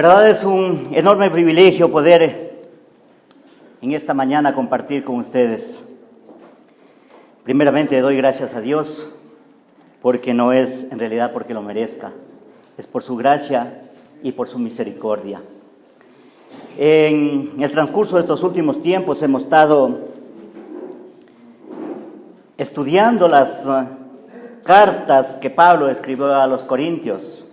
verdad es un enorme privilegio poder en esta mañana compartir con ustedes. Primeramente doy gracias a Dios porque no es en realidad porque lo merezca, es por su gracia y por su misericordia. En el transcurso de estos últimos tiempos hemos estado estudiando las cartas que Pablo escribió a los Corintios.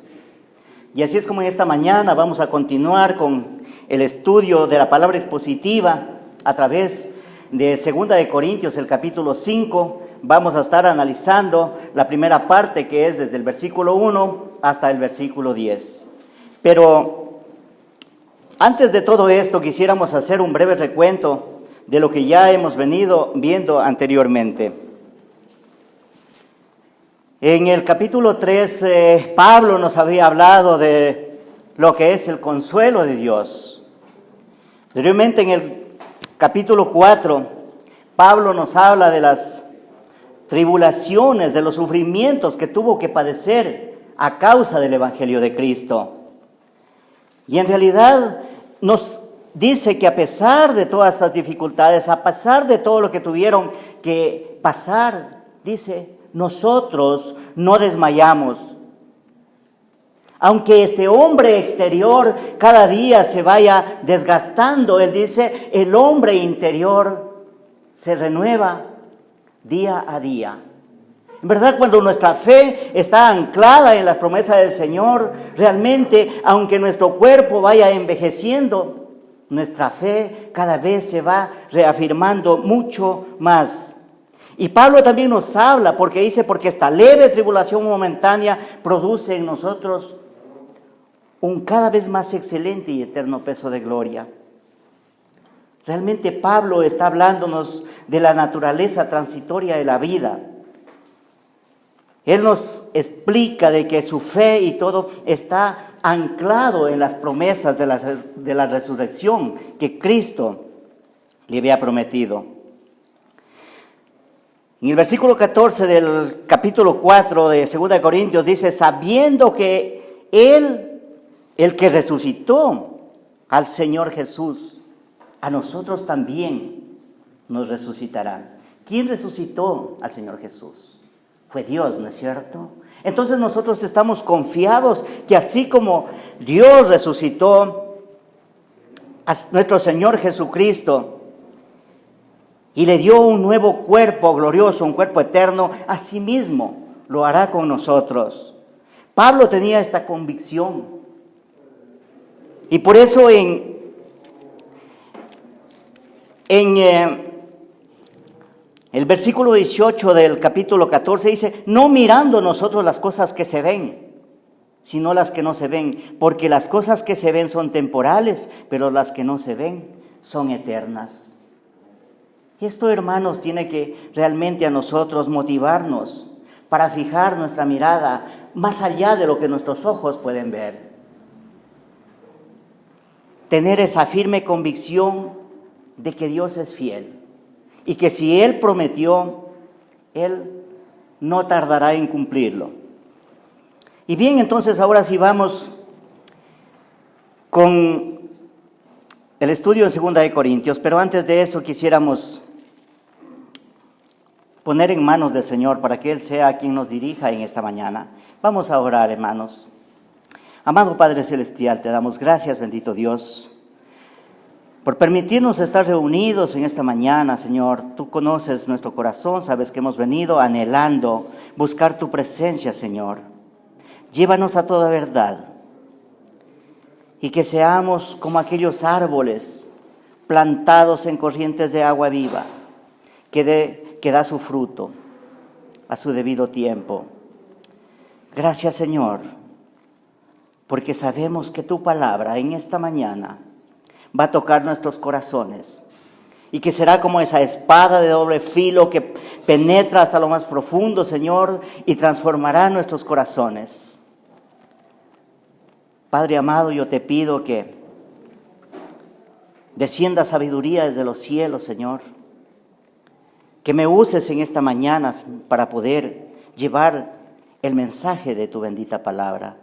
Y así es como en esta mañana vamos a continuar con el estudio de la palabra expositiva a través de 2 de Corintios, el capítulo 5. Vamos a estar analizando la primera parte, que es desde el versículo 1 hasta el versículo 10. Pero antes de todo esto quisiéramos hacer un breve recuento de lo que ya hemos venido viendo anteriormente. En el capítulo 3, Pablo nos había hablado de lo que es el consuelo de Dios. Anteriormente, en el capítulo 4, Pablo nos habla de las tribulaciones, de los sufrimientos que tuvo que padecer a causa del Evangelio de Cristo. Y en realidad nos dice que a pesar de todas esas dificultades, a pesar de todo lo que tuvieron que pasar, dice, nosotros no desmayamos. Aunque este hombre exterior cada día se vaya desgastando, él dice, el hombre interior se renueva día a día. En verdad, cuando nuestra fe está anclada en las promesas del Señor, realmente, aunque nuestro cuerpo vaya envejeciendo, nuestra fe cada vez se va reafirmando mucho más. Y Pablo también nos habla porque dice, porque esta leve tribulación momentánea produce en nosotros un cada vez más excelente y eterno peso de gloria. Realmente Pablo está hablándonos de la naturaleza transitoria de la vida. Él nos explica de que su fe y todo está anclado en las promesas de la resurrección que Cristo le había prometido. En el versículo 14 del capítulo 4 de 2 de Corintios dice, sabiendo que Él, el que resucitó al Señor Jesús, a nosotros también nos resucitará. ¿Quién resucitó al Señor Jesús? Fue Dios, ¿no es cierto? Entonces nosotros estamos confiados que así como Dios resucitó a nuestro Señor Jesucristo, y le dio un nuevo cuerpo glorioso, un cuerpo eterno, asimismo lo hará con nosotros. Pablo tenía esta convicción. Y por eso en el versículo 18 del capítulo 14 dice, no mirando nosotros las cosas que se ven, sino las que no se ven, porque las cosas que se ven son temporales, pero las que no se ven son eternas. Y esto, hermanos, tiene que realmente a nosotros motivarnos para fijar nuestra mirada más allá de lo que nuestros ojos pueden ver. Tener esa firme convicción de que Dios es fiel y que si Él prometió, Él no tardará en cumplirlo. Y bien, entonces ahora sí vamos con el estudio de 2 de Corintios, pero antes de eso quisiéramos poner en manos del Señor para que Él sea quien nos dirija en esta mañana. Vamos a orar, hermanos. Amado Padre Celestial, te damos gracias, bendito Dios, por permitirnos estar reunidos en esta mañana, Señor. Tú conoces nuestro corazón, sabes que hemos venido anhelando buscar tu presencia, Señor. Llévanos a toda verdad y que seamos como aquellos árboles plantados en corrientes de agua viva, que da su fruto a su debido tiempo. Gracias, Señor, porque sabemos que tu palabra en esta mañana va a tocar nuestros corazones y que será como esa espada de doble filo que penetra hasta lo más profundo, Señor, y transformará nuestros corazones. Padre amado, yo te pido que descienda sabiduría desde los cielos, Señor, que me uses en esta mañana para poder llevar el mensaje de tu bendita palabra.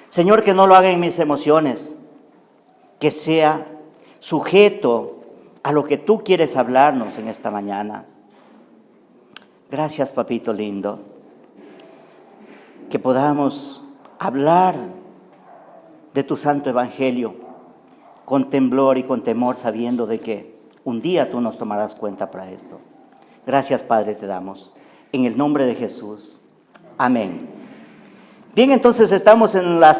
Señor, que no lo haga en mis emociones, que sea sujeto a lo que tú quieres hablarnos en esta mañana. Gracias, papito lindo, que podamos hablar de tu santo evangelio con temblor y con temor, sabiendo de que un día tú nos tomarás cuenta para esto. Gracias, Padre, te damos. En el nombre de Jesús. Amén. Bien, entonces estamos en la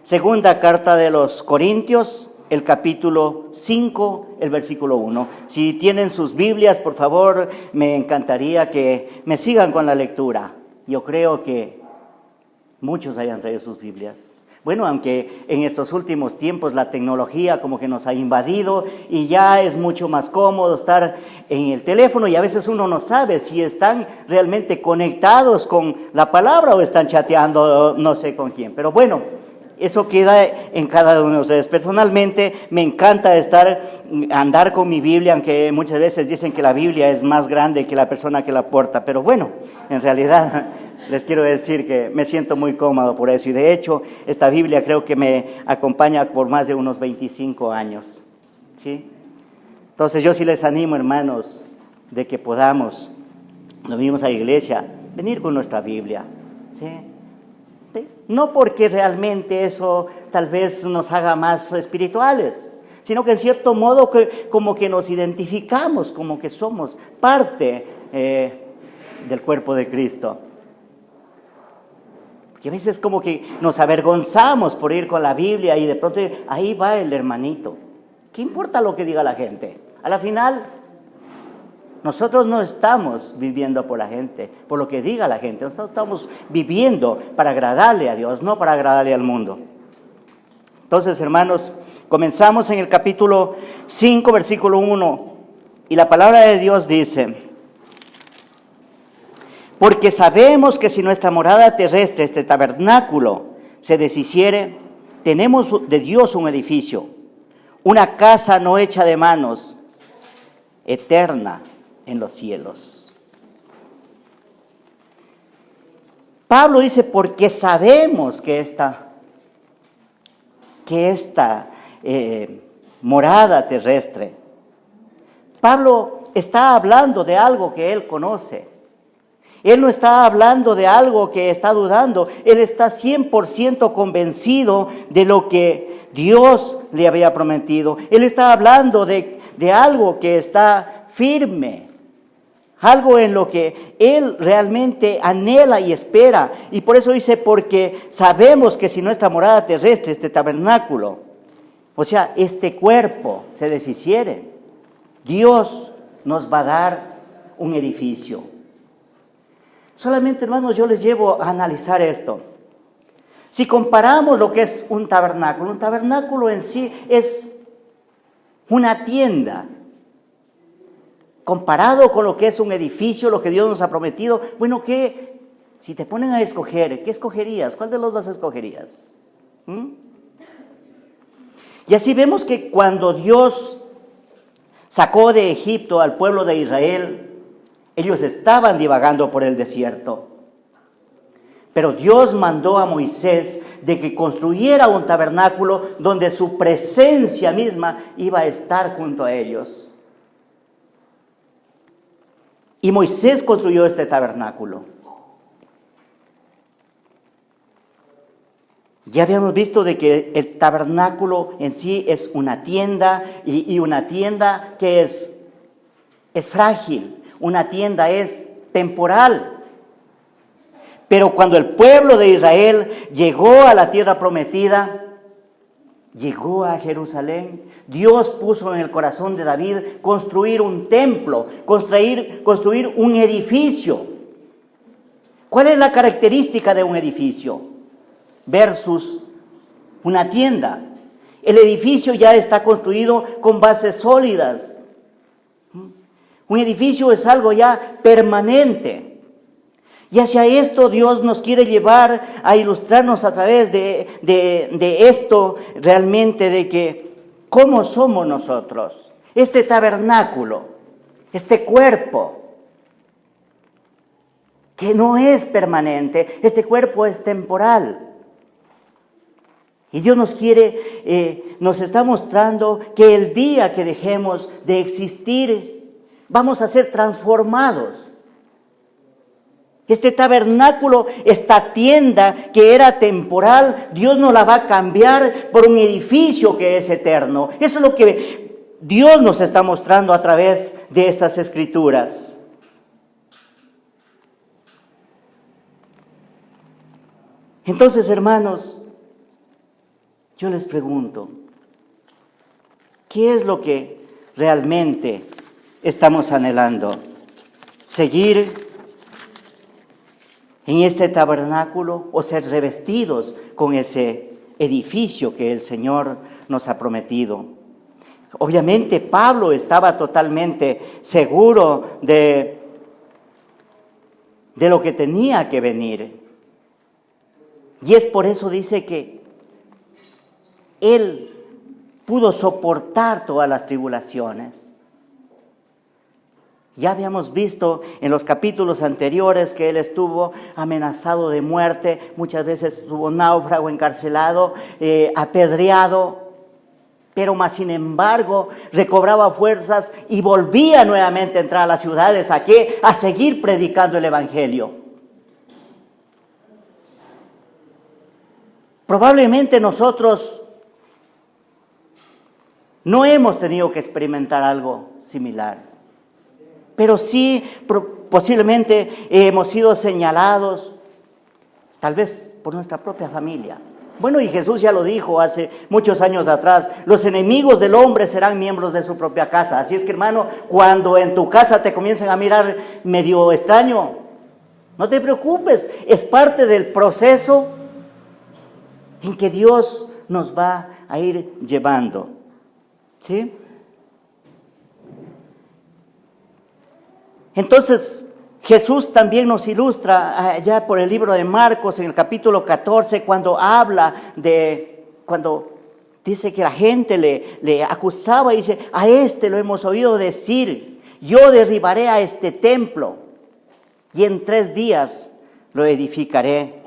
segunda carta de los Corintios, el capítulo 5, el versículo 1. Si tienen sus Biblias, por favor, me encantaría que me sigan con la lectura. Yo creo que muchos hayan traído sus Biblias. Bueno, aunque en estos últimos tiempos la tecnología como que nos ha invadido y ya es mucho más cómodo estar en el teléfono y a veces uno no sabe si están realmente conectados con la palabra o están chateando no sé con quién. Pero bueno, eso queda en cada uno de ustedes. Personalmente me encanta andar con mi Biblia, aunque muchas veces dicen que la Biblia es más grande que la persona que la porta. Pero bueno, en realidad les quiero decir que me siento muy cómodo por eso. Y de hecho, esta Biblia creo que me acompaña por más de unos 25 años. ¿Sí? Entonces yo sí les animo, hermanos, de que podamos, nos venimos a la iglesia, venir con nuestra Biblia. ¿Sí? ¿Sí? No porque realmente eso tal vez nos haga más espirituales, sino que en cierto modo como que nos identificamos, como que somos parte del cuerpo de Cristo. Y a veces como que nos avergonzamos por ir con la Biblia y de pronto ahí va el hermanito. ¿Qué importa lo que diga la gente? A la final, nosotros no estamos viviendo por la gente, por lo que diga la gente. Nosotros estamos viviendo para agradarle a Dios, no para agradarle al mundo. Entonces, hermanos, comenzamos en el capítulo 5, versículo 1. Y la palabra de Dios dice: porque sabemos que si nuestra morada terrestre, este tabernáculo, se deshiciere, tenemos de Dios un edificio, una casa no hecha de manos, eterna en los cielos. Pablo dice, porque sabemos que esta morada terrestre. Pablo está hablando de algo que él conoce. Él no está hablando de algo que está dudando. Él está 100% convencido de lo que Dios le había prometido. Él está hablando de algo que está firme. Algo en lo que él realmente anhela y espera. Y por eso dice, porque sabemos que si nuestra morada terrestre, este tabernáculo, o sea, este cuerpo se deshiciere, Dios nos va a dar un edificio. Solamente, hermanos, yo les llevo a analizar esto. Si comparamos lo que es un tabernáculo en sí es una tienda. Comparado con lo que es un edificio, lo que Dios nos ha prometido, bueno, si te ponen a escoger, ¿qué escogerías? ¿Cuál de los dos escogerías? Y así vemos que cuando Dios sacó de Egipto al pueblo de Israel, ellos estaban divagando por el desierto. Pero Dios mandó a Moisés de que construyera un tabernáculo donde su presencia misma iba a estar junto a ellos. Y Moisés construyó este tabernáculo. Ya habíamos visto de que el tabernáculo en sí es una tienda y una tienda que es frágil. Una tienda es temporal. Pero cuando el pueblo de Israel llegó a la tierra prometida, llegó a Jerusalén, Dios puso en el corazón de David construir un templo, construir un edificio. ¿Cuál es la característica de un edificio versus una tienda? El edificio ya está construido con bases sólidas. Un edificio es algo ya permanente. Y hacia esto Dios nos quiere llevar a ilustrarnos a través de esto realmente, de que cómo somos nosotros. Este tabernáculo, este cuerpo, que no es permanente, este cuerpo es temporal. Y Dios nos está mostrando que el día que dejemos de existir, vamos a ser transformados. Este tabernáculo, esta tienda que era temporal, Dios nos la va a cambiar por un edificio que es eterno. Eso es lo que Dios nos está mostrando a través de estas escrituras. Entonces, hermanos, yo les pregunto, ¿qué es lo que realmente estamos anhelando? ¿Seguir en este tabernáculo o ser revestidos con ese edificio que el Señor nos ha prometido? Obviamente Pablo estaba totalmente seguro de lo que tenía que venir. Y es por eso dice que él pudo soportar todas las tribulaciones. Ya habíamos visto en los capítulos anteriores que él estuvo amenazado de muerte, muchas veces estuvo náufrago, encarcelado, apedreado, pero más sin embargo recobraba fuerzas y volvía nuevamente a entrar a las ciudades. ¿A qué? A seguir predicando el evangelio. Probablemente nosotros no hemos tenido que experimentar algo similar, pero sí posiblemente hemos sido señalados, tal vez por nuestra propia familia. Bueno, y Jesús ya lo dijo hace muchos años atrás, los enemigos del hombre serán miembros de su propia casa. Así es que, hermano, cuando en tu casa te comiencen a mirar medio extraño, no te preocupes, es parte del proceso en que Dios nos va a ir llevando. ¿Sí? Entonces, Jesús también nos ilustra allá por el libro de Marcos en el capítulo 14, cuando dice que la gente le acusaba y dice, a este lo hemos oído decir, yo derribaré a este templo y en 3 días lo edificaré.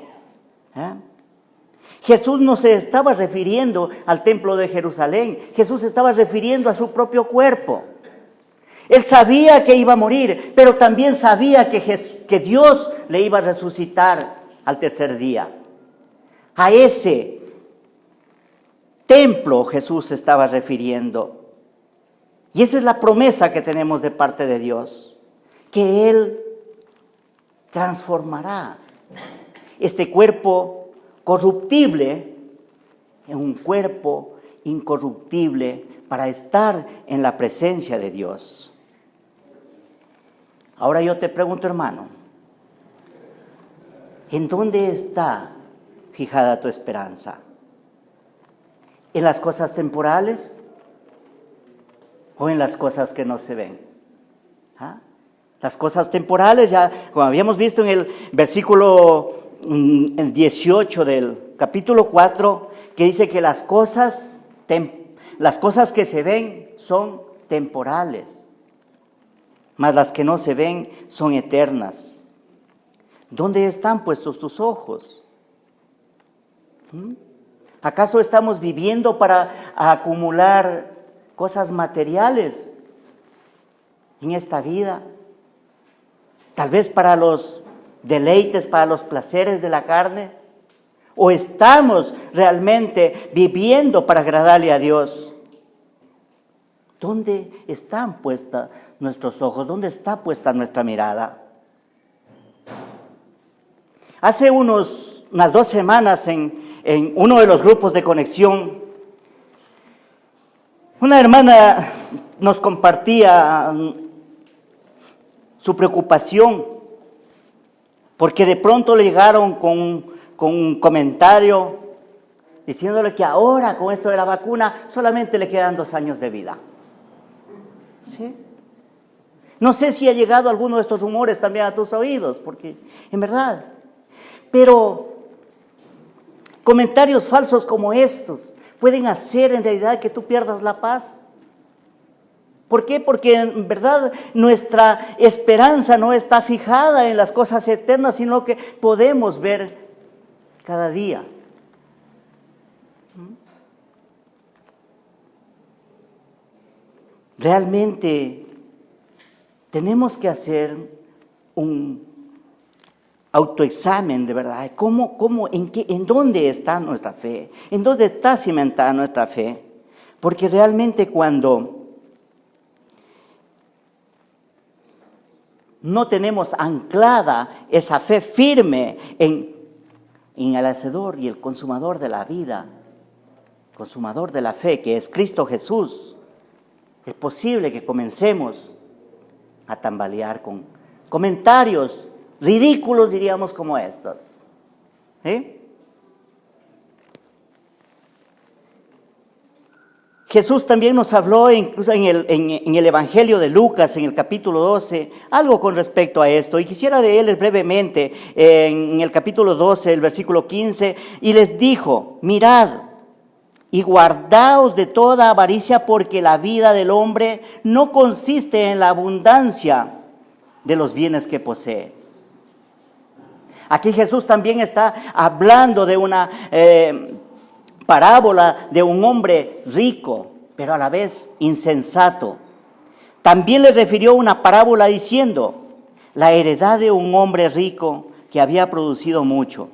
Jesús no se estaba refiriendo al templo de Jerusalén, Jesús estaba refiriendo a su propio cuerpo. Él sabía que iba a morir, pero también sabía que Dios le iba a resucitar al 3er día. A ese templo Jesús se estaba refiriendo. Y esa es la promesa que tenemos de parte de Dios, que Él transformará este cuerpo corruptible en un cuerpo incorruptible para estar en la presencia de Dios. Ahora yo te pregunto, hermano, ¿en dónde está fijada tu esperanza? ¿En las cosas temporales o en las cosas que no se ven? Las cosas temporales, ya como habíamos visto en el versículo 18 del capítulo 4, que dice que las cosas que se ven son temporales, mas las que no se ven son eternas. ¿Dónde están puestos tus ojos? ¿Acaso estamos viviendo para acumular cosas materiales en esta vida? Tal vez para los deleites, para los placeres de la carne. ¿O estamos realmente viviendo para agradarle a Dios? ¿Dónde están puestos nuestros ojos? ¿Dónde está puesta nuestra mirada? Hace unas 2 semanas en uno de los grupos de conexión, una hermana nos compartía su preocupación porque de pronto le llegaron con un comentario diciéndole que ahora con esto de la vacuna solamente le quedan 2 años de vida. ¿Sí? No sé si ha llegado alguno de estos rumores también a tus oídos, porque en verdad, pero comentarios falsos como estos pueden hacer en realidad que tú pierdas la paz. ¿Por qué? Porque en verdad nuestra esperanza no está fijada en las cosas eternas, sino que podemos ver cada día. realmente tenemos que hacer un autoexamen de verdad. ¿En dónde está nuestra fe? ¿En dónde está cimentada nuestra fe? Porque realmente cuando no tenemos anclada esa fe firme en el hacedor y el consumador de la vida, consumador de la fe, que es Cristo Jesús, es posible que comencemos a tambalear con comentarios ridículos, diríamos, como estos. Jesús también nos habló, incluso en el Evangelio de Lucas, en el capítulo 12, algo con respecto a esto. Y quisiera leerles brevemente en el capítulo 12, el versículo 15, y les dijo: mirad y guardaos de toda avaricia, porque la vida del hombre no consiste en la abundancia de los bienes que posee. Aquí Jesús también está hablando de una parábola de un hombre rico, pero a la vez insensato. También le refirió una parábola diciendo: la heredad de un hombre rico que había producido mucho.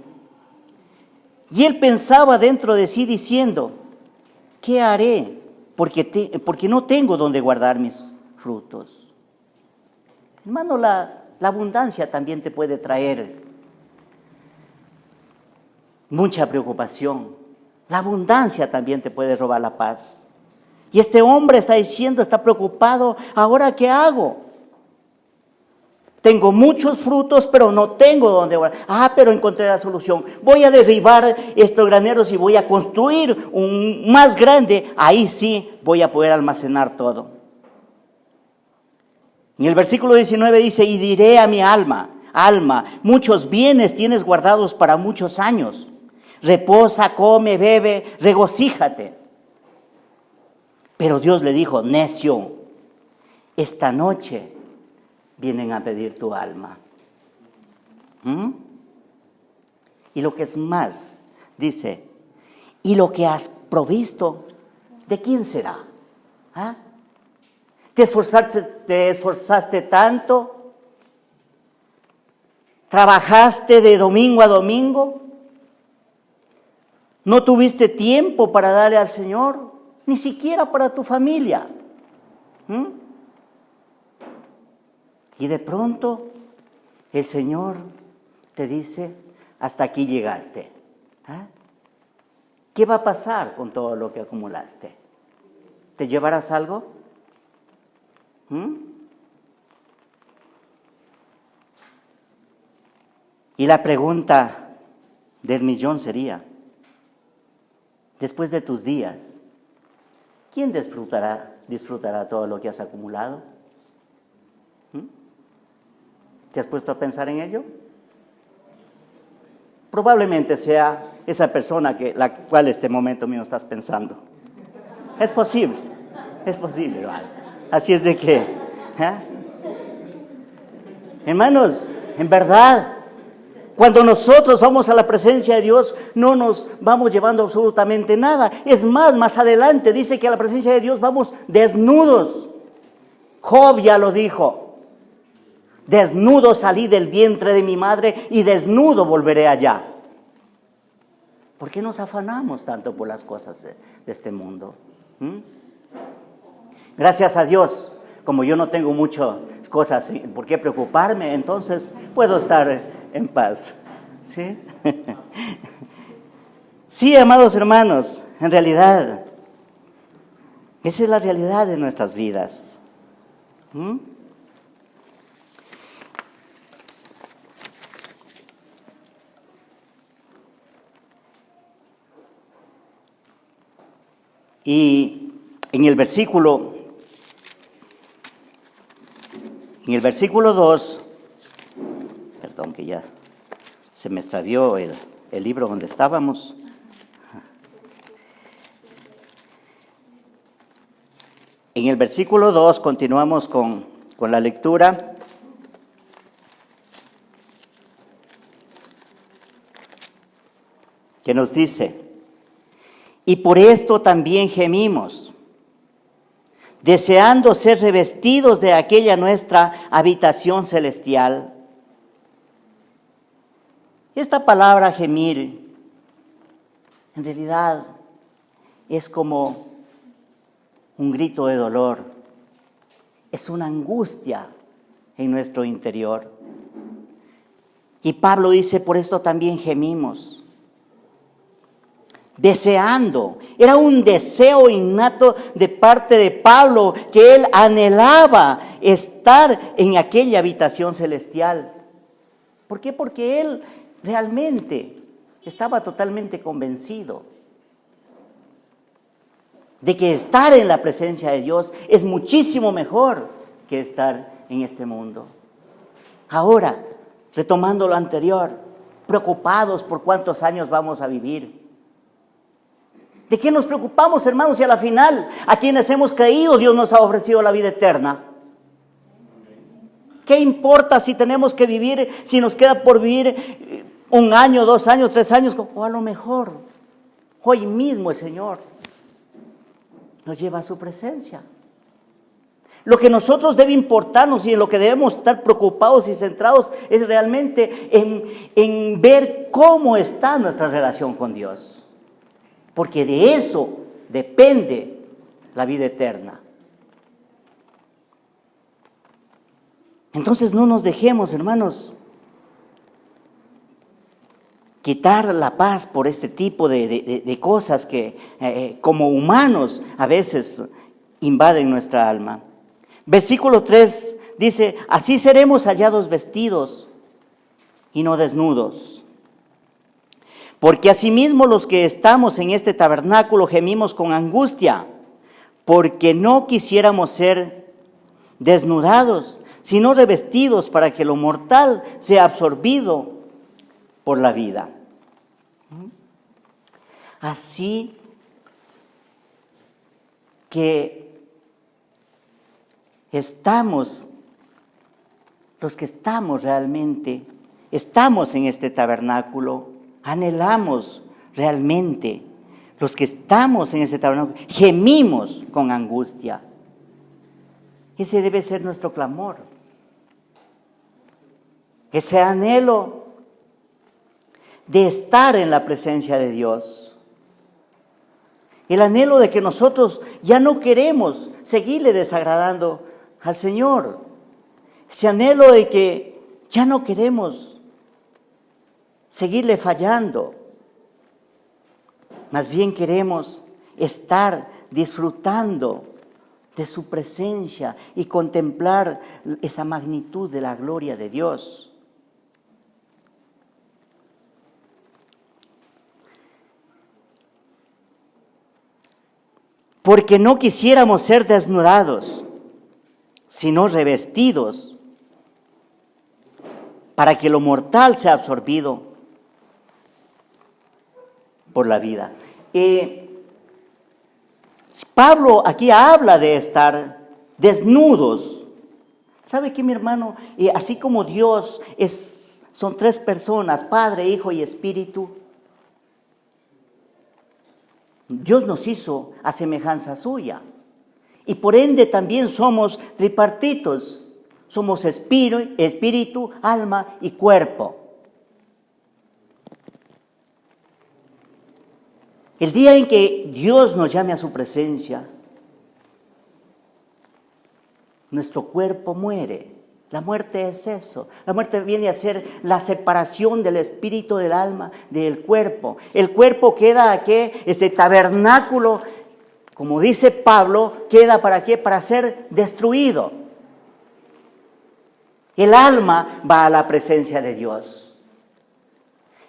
Y él pensaba dentro de sí diciendo: ¿qué haré? Porque no tengo donde guardar mis frutos. Hermano, la abundancia también te puede traer mucha preocupación. La abundancia también te puede robar la paz. Y este hombre está diciendo, está preocupado: ¿ahora qué hago? Tengo muchos frutos, pero no tengo donde guardar. Pero encontré la solución. Voy a derribar estos graneros y voy a construir un más grande. Ahí sí voy a poder almacenar todo. En el versículo 19 dice: y diré a mi alma, muchos bienes tienes guardados para muchos años. Reposa, come, bebe, regocíjate. Pero Dios le dijo: necio, esta noche vienen a pedir tu alma. Y lo que es más, dice: y lo que has provisto, ¿de quién será? ¿Te esforzaste tanto? ¿Trabajaste de domingo a domingo? ¿No tuviste tiempo para darle al Señor? Ni siquiera para tu familia. Y de pronto el Señor te dice: hasta aquí llegaste. ¿Qué va a pasar con todo lo que acumulaste? ¿Te llevarás algo? Y la pregunta del millón sería: después de tus días, ¿quién disfrutará todo lo que has acumulado? ¿Te has puesto a pensar en ello? Probablemente sea esa persona la cual este momento mío estás pensando. Es posible, hermano. Así es de que, hermanos, en verdad, cuando nosotros vamos a la presencia de Dios, no nos vamos llevando absolutamente nada. Es más adelante dice que a la presencia de Dios vamos desnudos. Job ya lo dijo: desnudo salí del vientre de mi madre y desnudo volveré allá. ¿Por qué nos afanamos tanto por las cosas de este mundo? Gracias a Dios, como yo no tengo muchas cosas por qué preocuparme, entonces puedo estar en paz. ¿Sí? Sí, amados hermanos, en realidad, esa es la realidad de nuestras vidas. Y en el versículo 2, perdón que ya se me extravió el libro donde estábamos. En el versículo 2 continuamos con la lectura. Que nos dice: y por esto también gemimos, deseando ser revestidos de aquella nuestra habitación celestial. Esta palabra gemir, en realidad, es como un grito de dolor, es una angustia en nuestro interior. Y Pablo dice, por esto también gemimos. Deseando, era un deseo innato de parte de Pablo, que él anhelaba estar en aquella habitación celestial. ¿Por qué? Porque él realmente estaba totalmente convencido de que estar en la presencia de Dios es muchísimo mejor que estar en este mundo. Ahora, retomando lo anterior, preocupados por cuántos años vamos a vivir. ¿De qué nos preocupamos, hermanos? Si a la final, a quienes hemos creído, Dios nos ha ofrecido la vida eterna. ¿Qué importa si tenemos que vivir, si nos queda por vivir 1 año, 2 años, 3 años? O a lo mejor, hoy mismo el Señor nos lleva a su presencia. Lo que nosotros debe importarnos y en lo que debemos estar preocupados y centrados es realmente en ver cómo está nuestra relación con Dios. Porque de eso depende la vida eterna. Entonces no nos dejemos, hermanos, quitar la paz por este tipo de cosas que como humanos a veces invaden nuestra alma. Versículo 3 dice, así seremos hallados vestidos y no desnudos. Porque asimismo los que estamos en este tabernáculo gemimos con angustia, porque no quisiéramos ser desnudados, sino revestidos para que lo mortal sea absorbido por la vida. Así que estamos, los que estamos realmente, estamos en este tabernáculo, anhelamos realmente, los que estamos en este tabernáculo, gemimos con angustia. Ese debe ser nuestro clamor. Ese anhelo de estar en la presencia de Dios. El anhelo de que nosotros ya no queremos seguirle desagradando al Señor. Ese anhelo de que ya no queremos seguirle fallando. Más bien queremos estar disfrutando de su presencia y contemplar esa magnitud de la gloria de Dios. Porque no quisiéramos ser desnudados, sino revestidos, para que lo mortal sea absorbido por la vida. Pablo aquí habla de estar desnudos. ¿Sabe qué, mi hermano? Así como Dios son 3 personas, Padre, Hijo y Espíritu, Dios nos hizo a semejanza suya. Y por ende también somos tripartitos. Somos espíritu, alma y cuerpo. El día en que Dios nos llame a su presencia, nuestro cuerpo muere. La muerte es eso. La muerte viene a ser la separación del espíritu, del alma, del cuerpo. El cuerpo queda aquí, este tabernáculo, como dice Pablo, queda ¿para qué? Para ser destruido. El alma va a la presencia de Dios.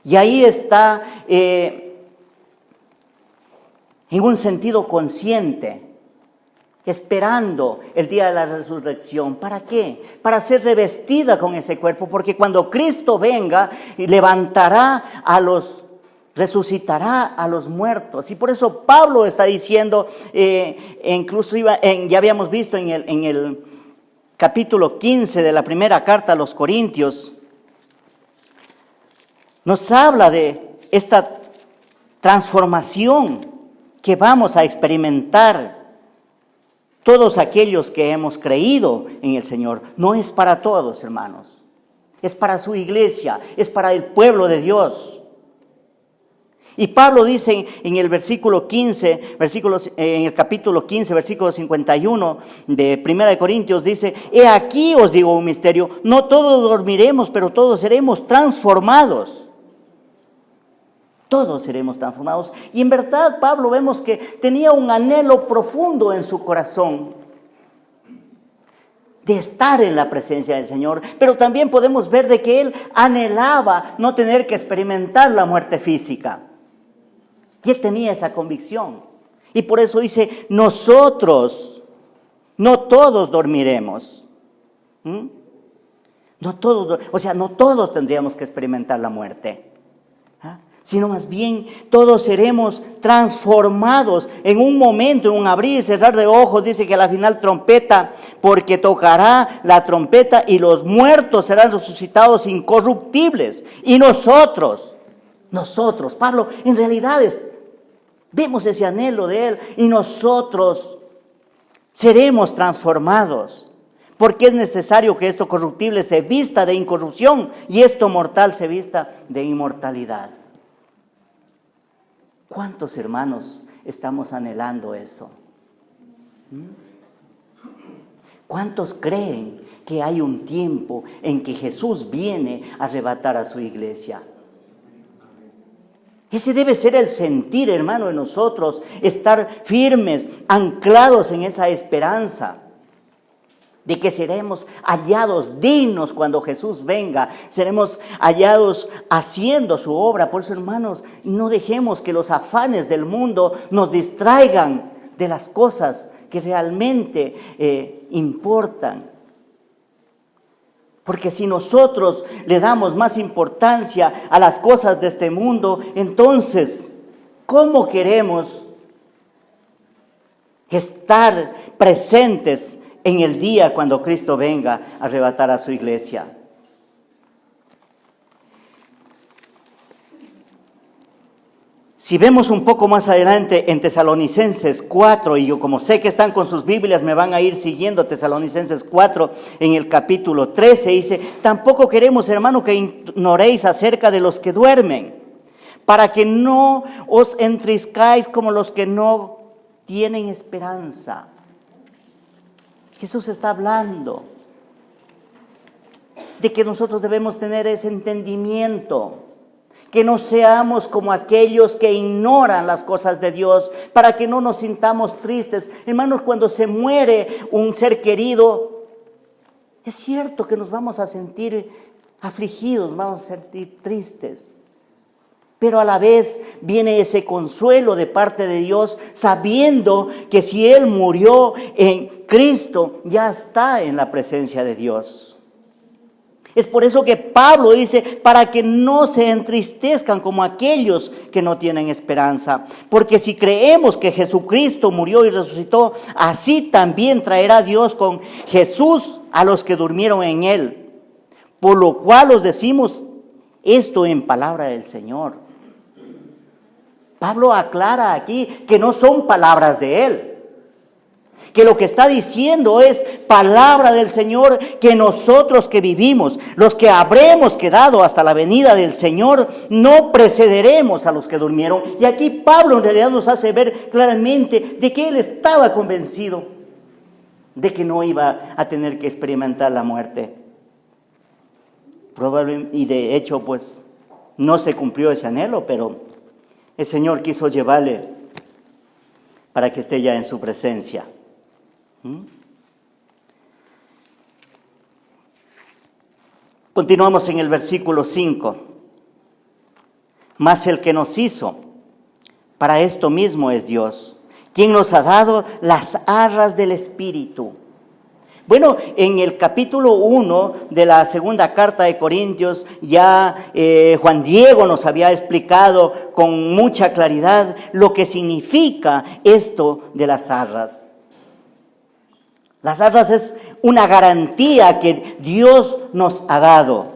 Y ahí está, en un sentido consciente, esperando el día de la resurrección. ¿Para qué? Para ser revestida con ese cuerpo, porque cuando Cristo venga, resucitará a los muertos. Y por eso Pablo está diciendo, incluso ya habíamos visto en el capítulo 15 de la primera carta a los Corintios, nos habla de esta transformación que vamos a experimentar Todos aquellos que hemos creído en el Señor. No es para todos, hermanos. Es para su iglesia, es para el pueblo de Dios. Y Pablo dice en el versículo 15, en el capítulo 15, versículo 51 de 1 de Corintios, dice: he aquí os digo un misterio, no todos dormiremos, pero todos seremos transformados. Todos seremos transformados. Y en verdad Pablo vemos que tenía un anhelo profundo en su corazón de estar en la presencia del Señor. Pero también podemos ver de que él anhelaba no tener que experimentar la muerte física. Y él tenía esa convicción. Y por eso dice: nosotros, no todos dormiremos. No todos tendríamos que experimentar la muerte. Sino más bien todos seremos transformados en un momento, en un abrir y cerrar de ojos. Dice que a la final trompeta, porque tocará la trompeta y los muertos serán resucitados incorruptibles. Y nosotros, Pablo, en realidad vemos ese anhelo de él, y nosotros seremos transformados. Porque es necesario que esto corruptible se vista de incorrupción y esto mortal se vista de inmortalidad. ¿Cuántos hermanos estamos anhelando eso? ¿Cuántos creen que hay un tiempo en que Jesús viene a arrebatar a su iglesia? Ese debe ser el sentir, hermano, de nosotros, estar firmes, anclados en esa esperanza de que seremos hallados dignos cuando Jesús venga, seremos hallados haciendo su obra. Por eso, hermanos, no dejemos que los afanes del mundo nos distraigan de las cosas que realmente importan. Porque si nosotros le damos más importancia a las cosas de este mundo, entonces, ¿cómo queremos estar presentes en el día cuando Cristo venga a arrebatar a su iglesia? Si vemos un poco más adelante en Tesalonicenses 4, y yo como sé que están con sus Biblias, me van a ir siguiendo. Tesalonicenses 4, en el capítulo 13, dice: tampoco queremos, hermano, que ignoréis acerca de los que duermen, para que no os entristezcáis como los que no tienen esperanza. Jesús está hablando de que nosotros debemos tener ese entendimiento, que no seamos como aquellos que ignoran las cosas de Dios, para que no nos sintamos tristes. Hermanos, cuando se muere un ser querido, es cierto que nos vamos a sentir afligidos, vamos a sentir tristes. Pero a la vez viene ese consuelo de parte de Dios, sabiendo que si Él murió en Cristo, ya está en la presencia de Dios. Es por eso que Pablo dice: para que no se entristezcan como aquellos que no tienen esperanza. Porque si creemos que Jesucristo murió y resucitó, así también traerá Dios con Jesús a los que durmieron en Él. Por lo cual os decimos esto en palabra del Señor. Pablo aclara aquí que no son palabras de él, que lo que está diciendo es palabra del Señor, que nosotros que vivimos, los que habremos quedado hasta la venida del Señor, no precederemos a los que durmieron. Y aquí Pablo en realidad nos hace ver claramente de que él estaba convencido de que no iba a tener que experimentar la muerte. Probablemente, y de hecho pues no se cumplió ese anhelo, pero el Señor quiso llevarle para que esté ya en su presencia. Continuamos en el versículo 5. Mas el que nos hizo, para esto mismo es Dios, quien nos ha dado las arras del Espíritu. Bueno, en el capítulo 1 de la segunda carta de Corintios, ya Juan Diego nos había explicado con mucha claridad lo que significa esto de las arras. Las arras es una garantía que Dios nos ha dado.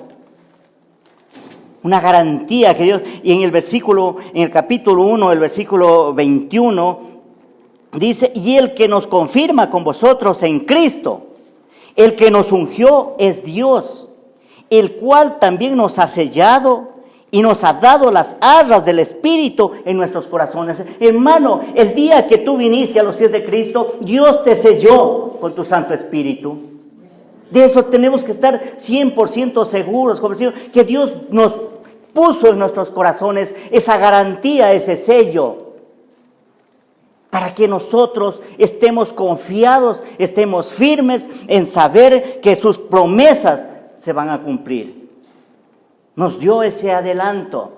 Una garantía que Dios... Y en el capítulo 1, el versículo 21, dice, y el que nos confirma con vosotros en Cristo, el que nos ungió es Dios, el cual también nos ha sellado y nos ha dado las arras del Espíritu en nuestros corazones. Hermano, el día que tú viniste a los pies de Cristo, Dios te selló con tu Santo Espíritu. De eso tenemos que estar 100% seguros, convencidos, que Dios nos puso en nuestros corazones esa garantía, ese sello, para que nosotros estemos confiados, estemos firmes en saber que sus promesas se van a cumplir. Nos dio ese adelanto,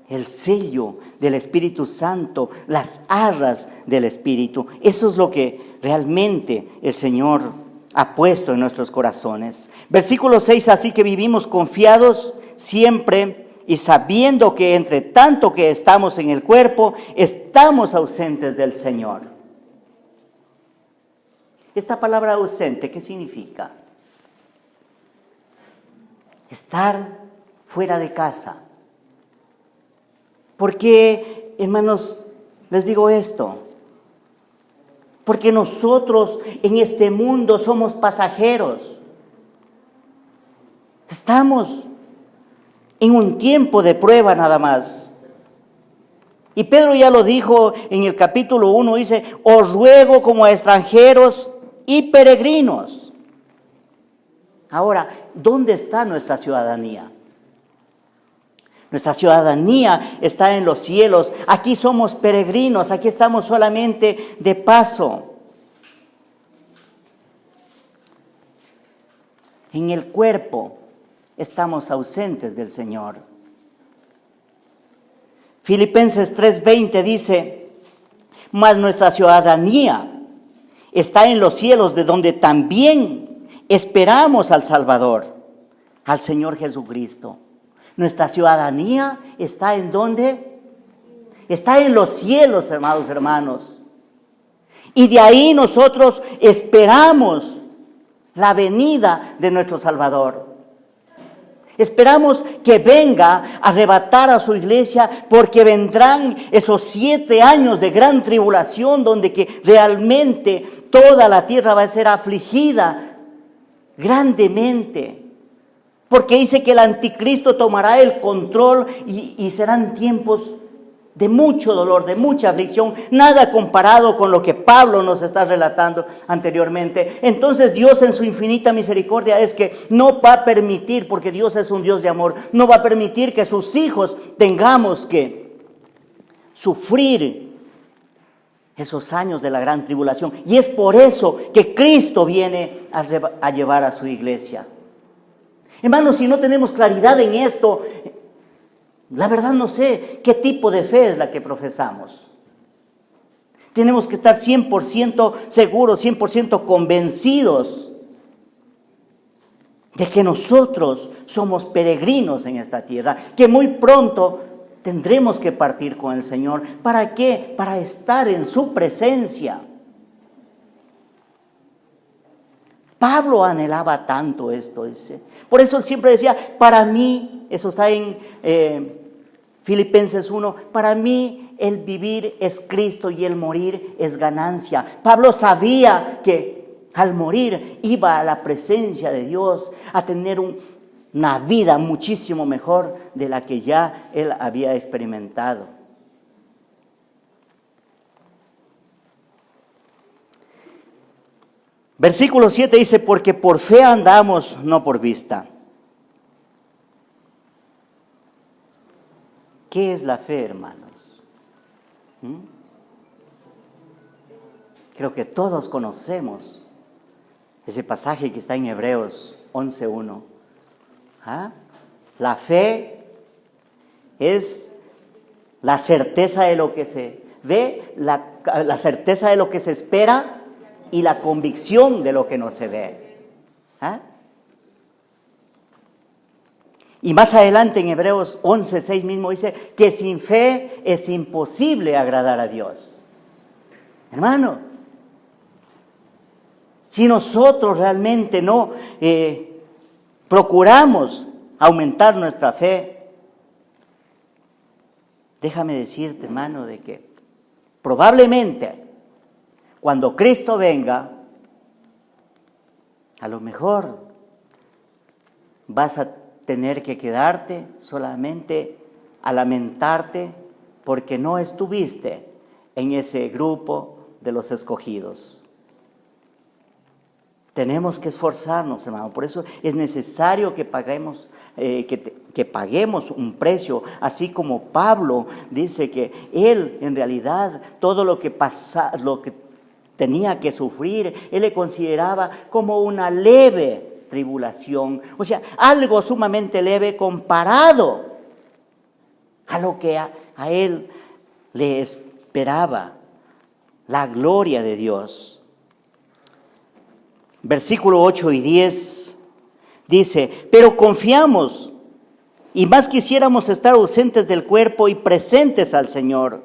el sello del Espíritu Santo, las arras del Espíritu. Eso es lo que realmente el Señor ha puesto en nuestros corazones. Versículo 6, así que vivimos confiados siempre y sabiendo que entre tanto que estamos en el cuerpo, estamos ausentes del Señor. Esta palabra ausente, ¿qué significa? Estar fuera de casa. Porque, hermanos, les digo esto, porque nosotros en este mundo somos pasajeros. Estamos en un tiempo de prueba nada más. Y Pedro ya lo dijo en el capítulo 1, dice, os ruego como a extranjeros y peregrinos. Ahora, ¿dónde está nuestra ciudadanía? Nuestra ciudadanía está en los cielos. Aquí somos peregrinos, aquí estamos solamente de paso. En el cuerpo estamos ausentes del Señor. Filipenses 3:20 dice, mas nuestra ciudadanía está en los cielos, de donde también esperamos al Salvador, al Señor Jesucristo. Nuestra ciudadanía está ¿en dónde? Está en los cielos, amados hermanos. Y de ahí nosotros esperamos la venida de nuestro Salvador. Esperamos que venga a arrebatar a su iglesia, porque vendrán esos 7 años de gran tribulación, donde que realmente toda la tierra va a ser afligida grandemente. Porque dice que el anticristo tomará el control y serán tiempos de mucho dolor, de mucha aflicción, nada comparado con lo que Pablo nos está relatando anteriormente. Entonces Dios en su infinita misericordia es que no va a permitir, porque Dios es un Dios de amor, no va a permitir que sus hijos tengamos que sufrir esos años de la gran tribulación. Y es por eso que Cristo viene a llevar a su iglesia. Hermanos, si no tenemos claridad en esto, la verdad no sé qué tipo de fe es la que profesamos. Tenemos que estar 100% seguros, 100% convencidos de que nosotros somos peregrinos en esta tierra, que muy pronto tendremos que partir con el Señor. ¿Para qué? Para estar en su presencia. Pablo anhelaba tanto esto, dice. Por eso él siempre decía, para mí, eso está en Filipenses 1, para mí el vivir es Cristo y el morir es ganancia. Pablo sabía que al morir iba a la presencia de Dios, a tener una vida muchísimo mejor de la que ya él había experimentado. Versículo 7 dice, porque por fe andamos, no por vista. ¿Qué es la fe, hermanos? Creo que todos conocemos ese pasaje que está en Hebreos 11:1. La fe es la certeza de lo que se ve, la certeza de lo que se espera y la convicción de lo que no se ve. Y más adelante en Hebreos 11:6 mismo dice que sin fe es imposible agradar a Dios. Hermano, si nosotros realmente no procuramos aumentar nuestra fe, déjame decirte, hermano, de que probablemente cuando Cristo venga, a lo mejor vas a tener que quedarte solamente a lamentarte porque no estuviste en ese grupo de los escogidos. Tenemos que esforzarnos, hermano. Por eso es necesario que paguemos, que paguemos un precio. Así como Pablo dice que él, en realidad, todo lo que tenía que sufrir, él le consideraba como una leve tribulación. O sea, algo sumamente leve comparado a lo que a él le esperaba, la gloria de Dios. Versículo 8 y 10 dice: pero confiamos, y más quisiéramos estar ausentes del cuerpo y presentes al Señor.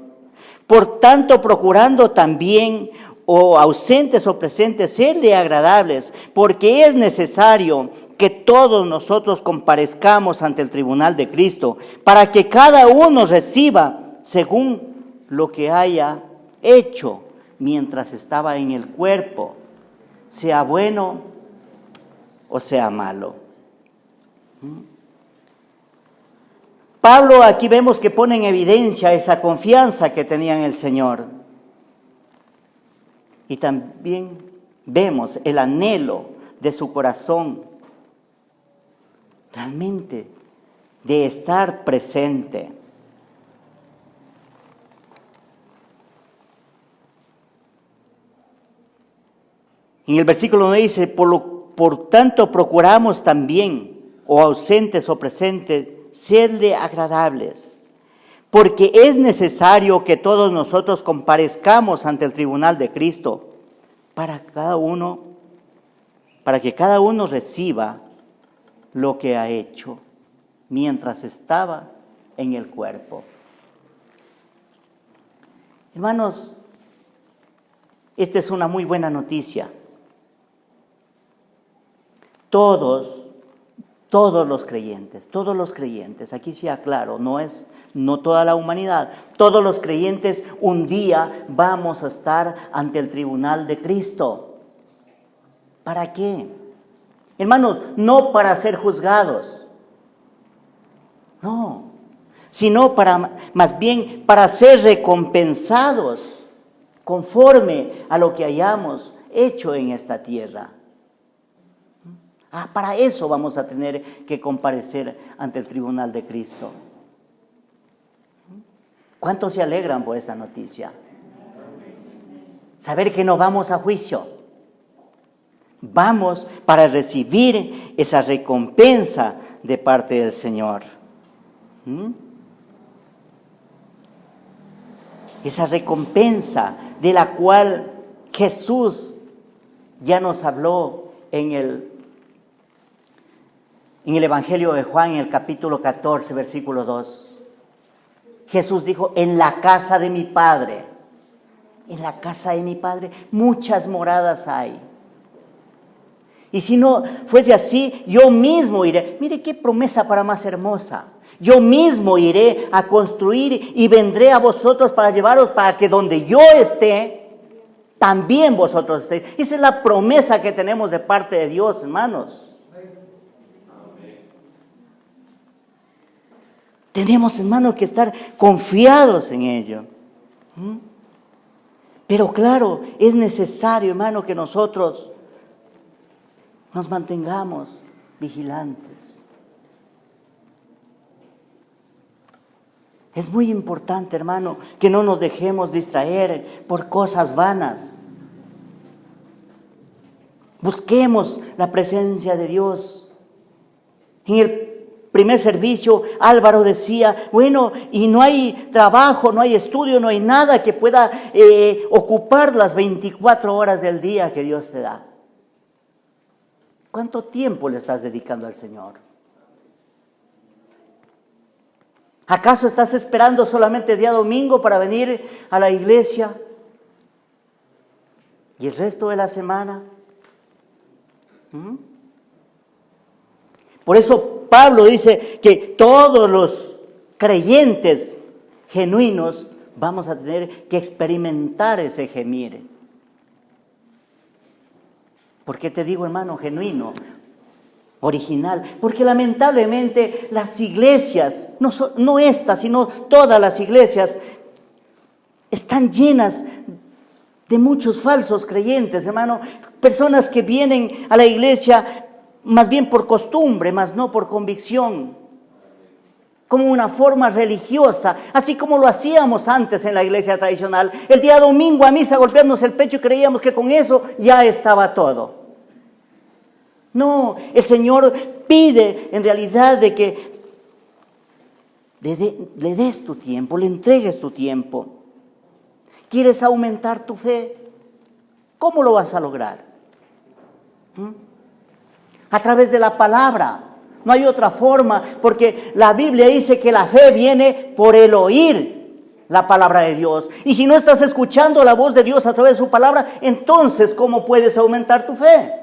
Por tanto, procurando también, o ausentes o presentes, serle agradables, porque es necesario que todos nosotros comparezcamos ante el tribunal de Cristo, para que cada uno reciba según lo que haya hecho mientras estaba en el cuerpo, sea bueno o sea malo. Pablo aquí vemos que pone en evidencia esa confianza que tenía en el Señor. Y también vemos el anhelo de su corazón, realmente, de estar presente. En el versículo 9 dice: por tanto procuramos también, o ausentes o presentes, serle agradables, porque es necesario que todos nosotros comparezcamos ante el tribunal de Cristo, para que cada uno reciba lo que ha hecho mientras estaba en el cuerpo. Hermanos, esta es una muy buena noticia. Todos los creyentes, aquí sí aclaro, no toda la humanidad, todos los creyentes un día vamos a estar ante el tribunal de Cristo. ¿Para qué? Hermanos, no para ser juzgados, no, sino más bien para ser recompensados conforme a lo que hayamos hecho en esta tierra. Para eso vamos a tener que comparecer ante el tribunal de Cristo. ¿Cuántos se alegran por esa noticia? Saber que no vamos a juicio. Vamos para recibir esa recompensa de parte del Señor. Esa recompensa de la cual Jesús ya nos habló en el Evangelio de Juan, en el capítulo 14, versículo 2. Jesús dijo: en la casa de mi Padre, muchas moradas hay. Y si no fuese así, yo mismo iré. Mire qué promesa para más hermosa. Yo mismo iré a construir y vendré a vosotros para llevaros, para que donde yo esté, también vosotros estéis. Esa es la promesa que tenemos de parte de Dios, hermanos. Tenemos, hermanos, que estar confiados en ello. Pero claro, es necesario, hermano, que nosotros nos mantengamos vigilantes. Es muy importante, hermano, que no nos dejemos distraer por cosas vanas. Busquemos la presencia de Dios. En el primer servicio, Álvaro decía: bueno, y no hay trabajo, no hay estudio, no hay nada que pueda ocupar las 24 horas del día que Dios te da. ¿Cuánto tiempo le estás dedicando al Señor? ¿Acaso estás esperando solamente el día domingo para venir a la iglesia? ¿Y el resto de la semana? Por eso Pablo dice que todos los creyentes genuinos vamos a tener que experimentar ese gemir. ¿Por qué te digo, hermano, genuino, original? Porque lamentablemente las iglesias, no estas, sino todas las iglesias, están llenas de muchos falsos creyentes, hermano. Personas que vienen a la iglesia más bien por costumbre, más no por convicción. Como una forma religiosa, así como lo hacíamos antes en la iglesia tradicional. El día domingo a misa golpearnos el pecho y creíamos que con eso ya estaba todo. No, el Señor pide en realidad de que le des tu tiempo, le entregues tu tiempo. ¿Quieres aumentar tu fe? ¿Cómo lo vas a lograr? A través de la palabra. No hay otra forma, porque la Biblia dice que la fe viene por el oír la palabra de Dios. Y si no estás escuchando la voz de Dios a través de su palabra, entonces ¿cómo puedes aumentar tu fe?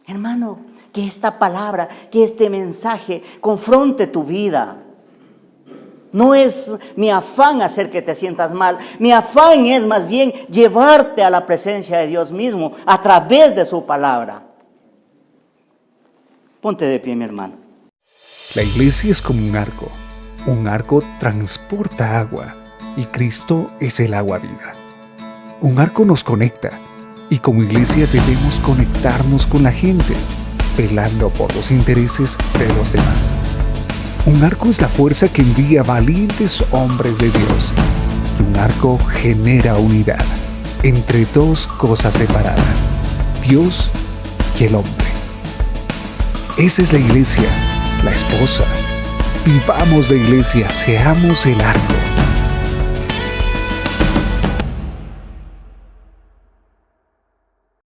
Hermano, que esta palabra, que este mensaje confronte tu vida. No es mi afán hacer que te sientas mal. Mi afán es más bien llevarte a la presencia de Dios mismo a través de su palabra. Ponte de pie, mi hermano. La iglesia es como un arco. Un arco transporta agua y Cristo es el agua viva. Un arco nos conecta y como iglesia debemos conectarnos con la gente, velando por los intereses de los demás. Un arco es la fuerza que envía valientes hombres de Dios. Y un arco genera unidad entre dos cosas separadas, Dios y el hombre. Esa es la iglesia, la esposa. Vivamos la iglesia, seamos el arco.